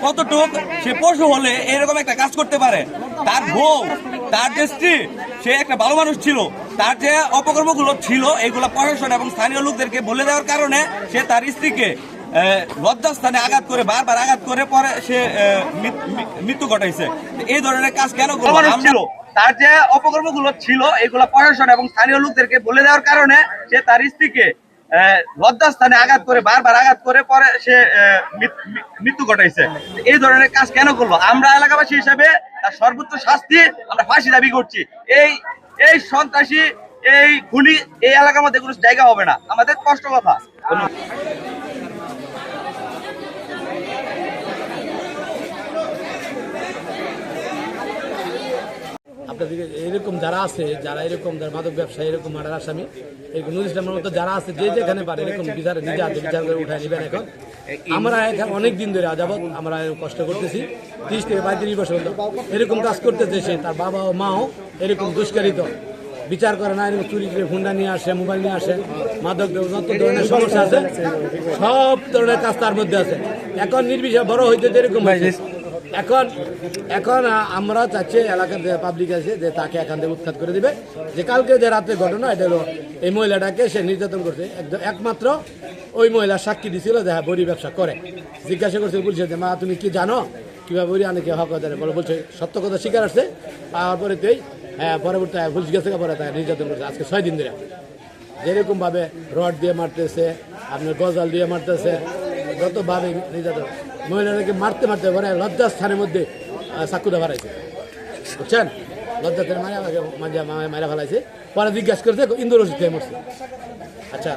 কতটুক সে পশু হলে এরকম একটা কাজ করতে পারে। তার বউ, তার যে স্ত্রী, সে একটা ভালো মানুষ ছিল, তার যে অপকর্মগুলো ছিল এগুলো প্রশাসন এবং স্থানীয় লোকদেরকে বলে দেওয়ার কারণে সে তার স্ত্রীকে লজ্জাস্থানে আঘাত করে, বারবার আঘাত করে পরে সে মৃত্যু ঘটাইছে। এই ধরনের কাজ কেন ছিল? তার যে অপকর্মগুলো ছিল এগুলো প্রশাসন এবং স্থানীয় লোকদেরকে বলে দেওয়ার কারণে সে তার স্ত্রীকে লজ্জাস্থানে আঘাত করে, বারবার আঘাত করে পরে সে মৃত্যু ঘটাইছে। এই ধরনের কাজ কেন করলো? আমরা এলাকাবাসী হিসেবে তার সর্বোচ্চ শাস্তি আমরা ফাঁসি দাবি করছি। এই সন্ত্রাসী, এই খুনি এই এলাকার মধ্যে কোনো জায়গা হবে না, আমাদের স্পষ্ট কথা। আপনাদের এরকম যারা আছে, যারা এরকম মাদক ব্যবসায়ী, এরকম মার্ডার আসামি, এরকম নুর ইসলামের মতো যারা আছে, যে যেখানে পারে এরকম বিচার নিজে হাতে বিচার করে উঠায় নেবেন। এখন আমরা এখানে অনেক দিন ধরে আজাবত আমরা কষ্ট করতেছি, 30 থেকে 35 বছর এরকম কাজ করতেছে। সে তার বাবা ও মাও এরকম দুষ্কারিত বিচার করে না, এরকম চুরি করে হুন্ডা নিয়ে আসে, মোবাইল নিয়ে আসে, মাদক যত ধরনের সমস্যা আছে সব ধরনের কাজ তার মধ্যে আছে। এখন নির্বিচারে বড় হইতে এরকম এখন আমরা চাচ্ছি এলাকার যে পাবলিক আছে যে তাকে এখান থেকে উৎখাত করে দিবে। যে কালকে যে রাতের ঘটনা, এটা হলো এই মহিলাটাকে সে নির্যাতন করছে, একমাত্র ওই মহিলা সাক্ষী দিছিল যে হ্যাঁ বড়ি ব্যবসা করে। জিজ্ঞাসা করছে পুলিশের যে মা তুমি কি জানো কিভাবে বড়ি আনে, কি হক বলে, বলছে সত্য কথা স্বীকার আসছে। পাওয়ার পরে তুই হ্যাঁ পরবর্তী পুলিশ গেছে, পরে তাকে নির্যাতন করছে আজকে 6 দিন ধরে। যেরকম ভাবে রড দিয়ে মারতেছে, আপনার গজাল দিয়ে মারতেছে, যতভাবে নির্যাতন, মহিলাদেরকে মারতে মারতে পরে লজ্জাস্থানের মধ্যে চাকুটা বাড়াইছে, বুঝছেন? লজ্জাস্থানে মারা ফেলাইছে। পরে জিজ্ঞাসা করছে ইন্দোর ওষুধ খেয়ে মরছে। আচ্ছা।